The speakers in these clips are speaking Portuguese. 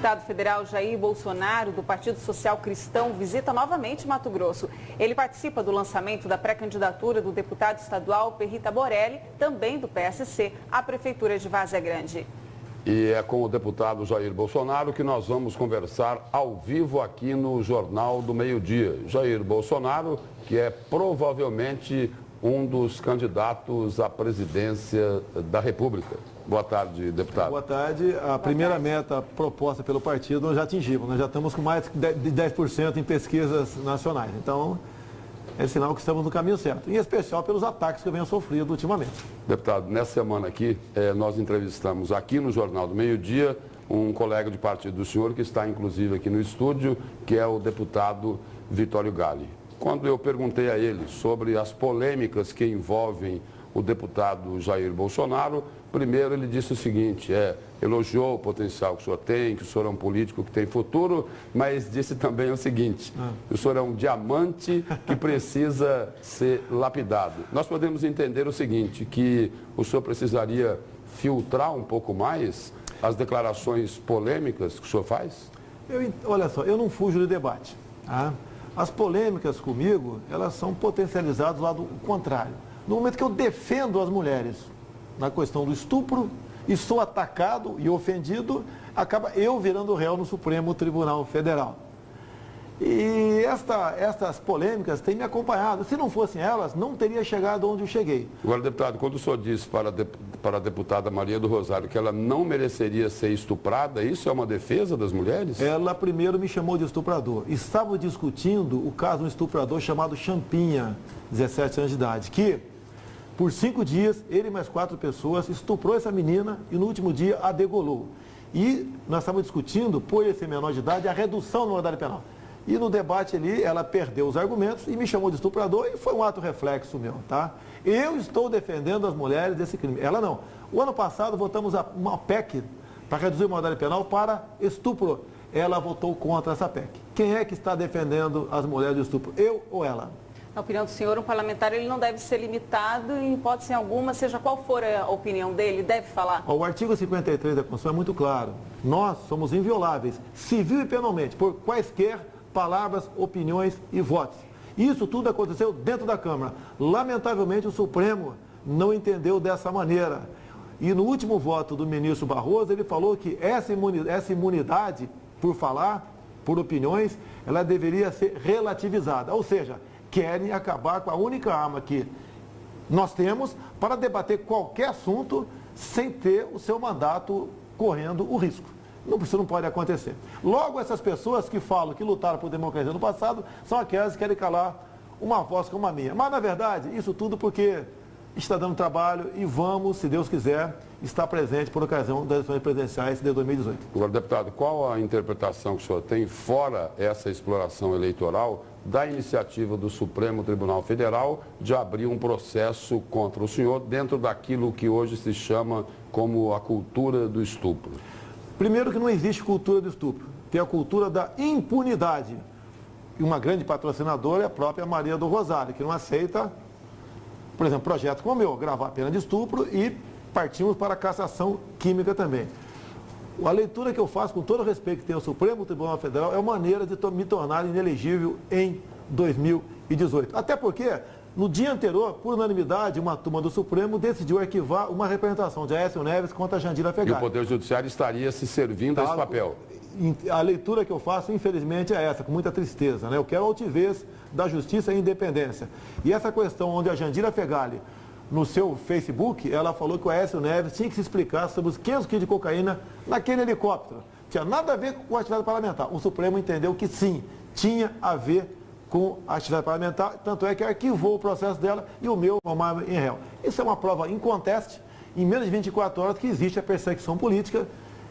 deputado federal Jair Bolsonaro, do Partido Social Cristão, visita novamente Mato Grosso. Ele participa do lançamento da pré-candidatura do deputado estadual Perrita Borelli, também do PSC, à Prefeitura de Várzea Grande. E é com o deputado Jair Bolsonaro que nós vamos conversar ao vivo aqui no Jornal do Meio-Dia. Jair Bolsonaro, que é provavelmente um dos candidatos à presidência da República. Boa tarde, deputado. Boa tarde. A primeira meta proposta pelo partido nós já atingimos. Nós já estamos com mais de 10% em pesquisas nacionais. Então, é sinal que estamos no caminho certo. Em especial pelos ataques que eu venho sofrendo ultimamente. Deputado, nessa semana aqui, nós entrevistamos aqui no Jornal do Meio-Dia um colega de partido do senhor, que está inclusive aqui no estúdio, que é o deputado Vitório Galli. Quando eu perguntei a ele sobre as polêmicas que envolvem o deputado Jair Bolsonaro, primeiro ele disse o seguinte, elogiou o potencial que o senhor tem, que o senhor é um político que tem futuro, mas disse também o seguinte, que o senhor é um diamante que precisa ser lapidado. Nós podemos entender o seguinte, que o senhor precisaria filtrar um pouco mais as declarações polêmicas que o senhor faz? Olha só, eu não fujo do debate. Tá? As polêmicas comigo, elas são potencializadas do lado contrário. No momento que eu defendo as mulheres na questão do estupro e sou atacado e ofendido, acaba eu virando réu no Supremo Tribunal Federal. E estas polêmicas têm me acompanhado. Se não fossem elas, não teria chegado onde eu cheguei. Agora, deputado, quando o senhor disse para a deputada Maria do Rosário que ela não mereceria ser estuprada, isso é uma defesa das mulheres? Ela primeiro me chamou de estuprador. Estava discutindo o caso de um estuprador chamado Champinha, 17 anos de idade, que por 5 dias, ele e mais 4 pessoas estuprou essa menina e no último dia a degolou. E nós estávamos discutindo, por ele ser menor de idade, a redução do mandado penal. E no debate ali, ela perdeu os argumentos e me chamou de estuprador e foi um ato reflexo meu, tá? Eu estou defendendo as mulheres desse crime. Ela não. O ano passado votamos uma PEC para reduzir o mandado penal para estupro. Ela votou contra essa PEC. Quem é que está defendendo as mulheres do estupro? Eu ou ela? Na opinião do senhor, um parlamentar ele não deve ser limitado em hipótese alguma, seja qual for a opinião dele, deve falar? O artigo 53 da Constituição é muito claro. Nós somos invioláveis, civil e penalmente, por quaisquer palavras, opiniões e votos. Isso tudo aconteceu dentro da Câmara. Lamentavelmente, o Supremo não entendeu dessa maneira. E no último voto do ministro Barroso, ele falou que essa imunidade, por falar, por opiniões, ela deveria ser relativizada. Ou seja, querem acabar com a única arma que nós temos para debater qualquer assunto sem ter o seu mandato correndo o risco. Isso não pode acontecer. Logo, essas pessoas que falam que lutaram por democracia no passado são aquelas que querem calar uma voz como a minha. Mas, na verdade, isso tudo porque está dando trabalho e vamos, se Deus quiser, estar presente por ocasião das eleições presidenciais de 2018. Agora, deputado, qual a interpretação que o senhor tem, fora essa exploração eleitoral, da iniciativa do Supremo Tribunal Federal de abrir um processo contra o senhor dentro daquilo que hoje se chama como a cultura do estupro? Primeiro que não existe cultura do estupro, tem a cultura da impunidade. E uma grande patrocinadora é a própria Maria do Rosário, que não aceita, por exemplo, projetos como o meu, gravar a pena de estupro e partimos para a cassação química também. A leitura que eu faço, com todo o respeito que tem ao Supremo Tribunal Federal, é uma maneira de me tornar inelegível em 2018. Até porque, no dia anterior, por unanimidade, uma turma do Supremo decidiu arquivar uma representação de Aécio Neves contra a Jandira Fegali. E o Poder Judiciário estaria se servindo desse papel? A leitura que eu faço, infelizmente, é essa, com muita tristeza, né? Eu quero a altivez da justiça e independência. E essa questão onde a Jandira Fegali, no seu Facebook, ela falou que o Aécio Neves tinha que se explicar sobre os 500 quilos de cocaína naquele helicóptero. Tinha nada a ver com a atividade parlamentar. O Supremo entendeu que sim, tinha a ver com a atividade parlamentar, tanto é que arquivou o processo dela e o meu formava em réu. Isso é uma prova inconteste, em menos de 24 horas, que existe a perseguição política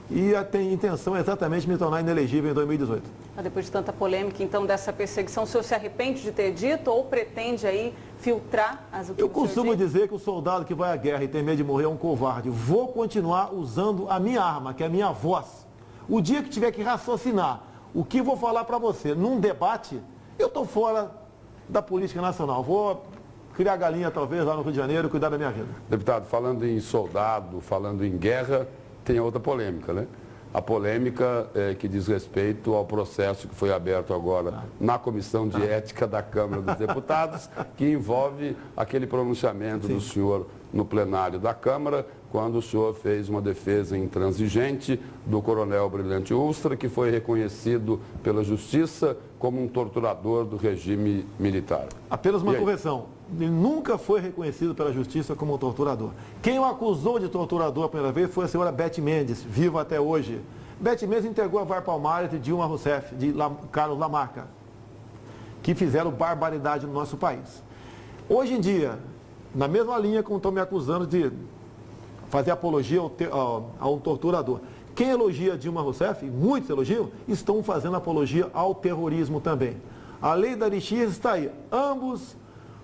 e tem intenção exatamente de me tornar inelegível em 2018. Depois de tanta polêmica, então, dessa perseguição, o senhor se arrepende de ter dito ou pretende aí filtrar as opiniões? Eu costumo dizer que o soldado que vai à guerra e tem medo de morrer é um covarde. Vou continuar usando a minha arma, que é a minha voz. O dia que tiver que raciocinar o que vou falar para você num debate, eu estou fora da política nacional. Vou criar galinha, talvez, lá no Rio de Janeiro e cuidar da minha vida. Deputado, falando em soldado, falando em guerra, tem outra polêmica, né? a polêmica que diz respeito ao processo que foi aberto agora na Comissão de Ética da Câmara dos Deputados, que envolve aquele pronunciamento do senhor no plenário da Câmara, quando o senhor fez uma defesa intransigente do coronel Brilhante Ustra, que foi reconhecido pela Justiça como um torturador do regime militar. Apenas uma correção. Ele nunca foi reconhecido pela Justiça como um torturador. Quem o acusou de torturador a primeira vez foi a senhora Beth Mendes, viva até hoje. Beth Mendes entregou a VAR Palmares de Dilma Rousseff, de Carlos Lamarca, que fizeram barbaridade no nosso país. Hoje em dia, na mesma linha como estão me acusando de fazer apologia a um torturador. Quem elogia Dilma Rousseff, muitos elogiam, estão fazendo apologia ao terrorismo também. A lei da anistia está aí. Ambos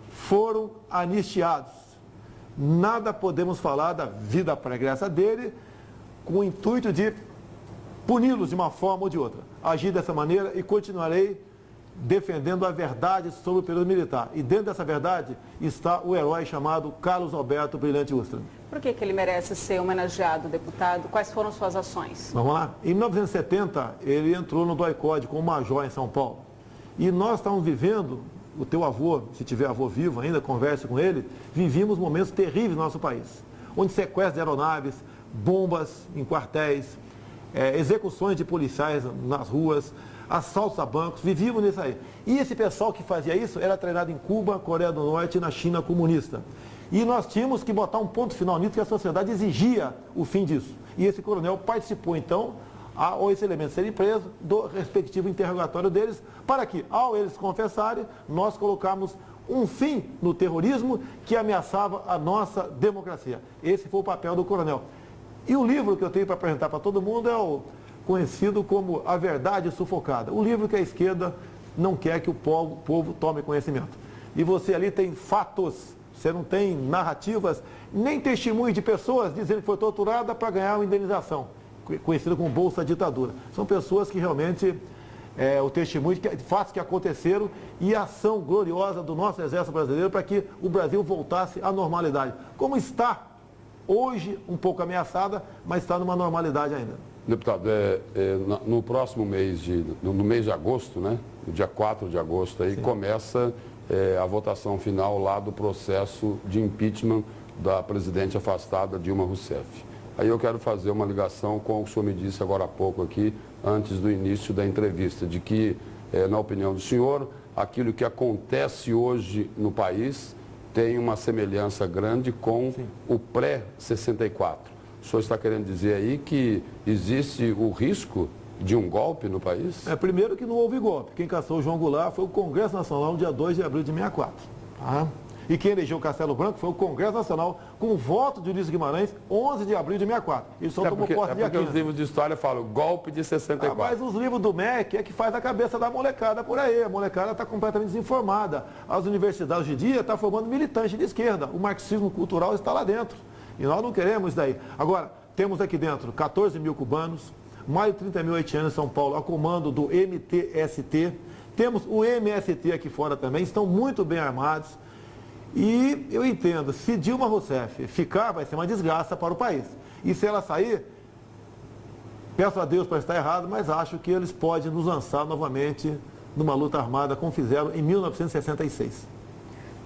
foram anistiados. Nada podemos falar da vida pregressa dele com o intuito de puni-los de uma forma ou de outra. Agir dessa maneira e continuarei defendendo a verdade sobre o período militar. E dentro dessa verdade está o herói chamado Carlos Alberto Brilhante Ustra. Por que ele merece ser homenageado, deputado? Quais foram suas ações? Vamos lá? Em 1970, ele entrou no DOI-CODE como major em São Paulo. E nós estávamos vivendo, o teu avô, se tiver avô vivo ainda, converse com ele, vivíamos momentos terríveis no nosso país. Onde sequestro de aeronaves, bombas em quartéis, execuções de policiais nas ruas, assaltos a bancos, vivíamos nisso aí. E esse pessoal que fazia isso era treinado em Cuba, Coreia do Norte e na China comunista. E nós tínhamos que botar um ponto final nisso, que a sociedade exigia o fim disso. E esse coronel participou, então, ao esse elemento serem preso, do respectivo interrogatório deles, para que, ao eles confessarem, nós colocamos um fim no terrorismo que ameaçava a nossa democracia. Esse foi o papel do coronel. E o livro que eu tenho para apresentar para todo mundo é o conhecido como A Verdade Sufocada. O livro que a esquerda não quer que o povo tome conhecimento. E você ali tem fatos, você não tem narrativas, nem testemunhos de pessoas dizendo que foi torturada para ganhar uma indenização, conhecida como Bolsa Ditadura. São pessoas que realmente, o testemunho de fatos que aconteceram e a ação gloriosa do nosso Exército Brasileiro para que o Brasil voltasse à normalidade. Como está hoje, um pouco ameaçada, mas está numa normalidade ainda. Deputado, no próximo mês, no mês de agosto, né, no dia 4 de agosto, aí começa a votação final lá do processo de impeachment da presidente afastada Dilma Rousseff. Aí eu quero fazer uma ligação com o que o senhor me disse agora há pouco aqui, antes do início da entrevista, de que, na opinião do senhor, aquilo que acontece hoje no país tem uma semelhança grande com o pré-64. O senhor está querendo dizer aí que existe o risco de um golpe no país? Primeiro que não houve golpe. Quem caçou o João Goulart foi o Congresso Nacional no dia 2 de abril de 64. Tá? E quem elegeu o Castelo Branco foi o Congresso Nacional com o voto de Ulisses Guimarães, 11 de abril de 64. Ele só tomou posse dia 15. Os livros de história falam golpe de 64. Mas os livros do MEC é que faz a cabeça da molecada por aí. A molecada está completamente desinformada. As universidades hoje em dia estão formando militantes de esquerda. O marxismo cultural está lá dentro. E nós não queremos isso daí. Agora, temos aqui dentro 14 mil cubanos, mais de 30 mil haitianos em São Paulo, a comando do MTST. Temos o MST aqui fora também, estão muito bem armados. E eu entendo, se Dilma Rousseff ficar, vai ser uma desgraça para o país. E se ela sair, peço a Deus para estar errado, mas acho que eles podem nos lançar novamente numa luta armada, como fizeram em 1966.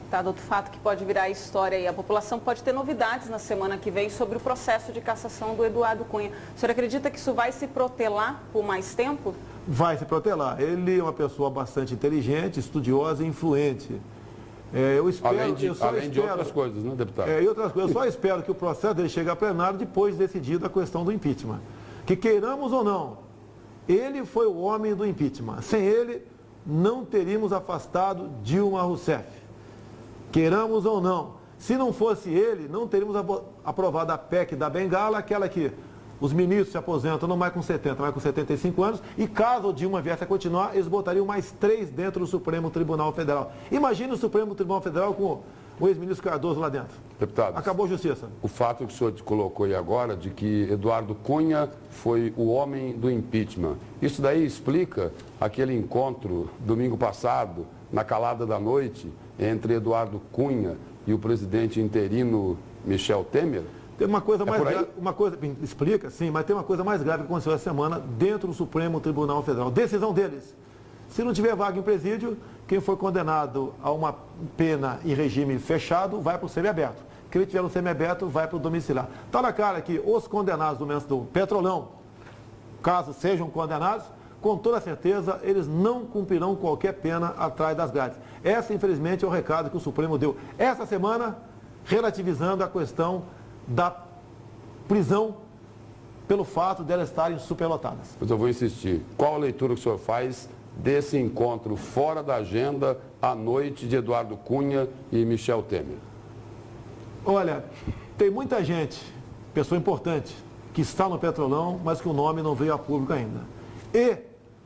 Tá, outro fato que pode virar história e a população pode ter novidades na semana que vem sobre o processo de cassação do Eduardo Cunha. O senhor acredita que isso vai se protelar por mais tempo? Vai se protelar. Ele é uma pessoa bastante inteligente, estudiosa e influente. Eu espero, além de outras coisas, né, deputado? E outras coisas. Eu só espero que o processo dele chegue a plenário depois de decidido a questão do impeachment. Que queiramos ou não, ele foi o homem do impeachment. Sem ele, não teríamos afastado Dilma Rousseff. Queiramos ou não. Se não fosse ele, não teríamos aprovado a PEC da Bengala, aquela que os ministros se aposentam não mais com 70, mais com 75 anos, e caso o Dilma viesse a continuar, eles botariam mais 3 dentro do Supremo Tribunal Federal. Imagine o Supremo Tribunal Federal com o ex-ministro Cardoso lá dentro. Deputado, acabou a justiça. O fato que o senhor colocou aí agora, de que Eduardo Cunha foi o homem do impeachment, isso daí explica aquele encontro, domingo passado, na calada da noite, entre Eduardo Cunha e o presidente interino Michel Temer? Tem uma coisa mais por aí? grave, explica, sim, mas tem uma coisa mais grave que aconteceu essa semana dentro do Supremo Tribunal Federal. Decisão deles. Se não tiver vaga em presídio, quem for condenado a uma pena em regime fechado vai para o semiaberto. Quem tiver no semiaberto vai para o domiciliar. Está na cara que os condenados do Petrolão, caso sejam condenados, com toda certeza eles não cumprirão qualquer pena atrás das grades. Esse, infelizmente, é o recado que o Supremo deu essa semana, relativizando a questão da prisão pelo fato de elas estarem superlotadas. Mas eu vou insistir. Qual a leitura que o senhor faz desse encontro fora da agenda à noite de Eduardo Cunha e Michel Temer? Olha, tem muita gente, pessoa importante, que está no Petrolão, mas que o nome não veio a público ainda. E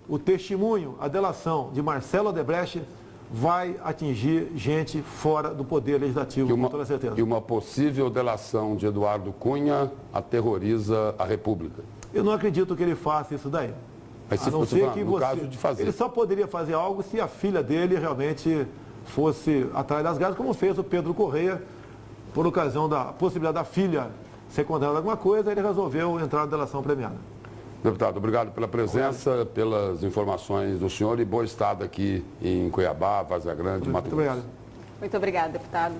o testemunho, a delação de Marcelo Odebrecht vai atingir gente fora do Poder Legislativo, com toda certeza. E uma possível delação de Eduardo Cunha aterroriza a República. Eu não acredito que ele faça isso daí. Mas se a não fosse ser que no caso de fazer. Ele só poderia fazer algo se a filha dele realmente fosse atrás das grades, como fez o Pedro Correia, por ocasião da possibilidade da filha ser condenada a alguma coisa, ele resolveu entrar na delação premiada. Deputado, obrigado pela presença, pelas informações do senhor e boa estada aqui em Cuiabá, Várzea Grande, Mato Grosso. Muito obrigado. Muito obrigada, deputado.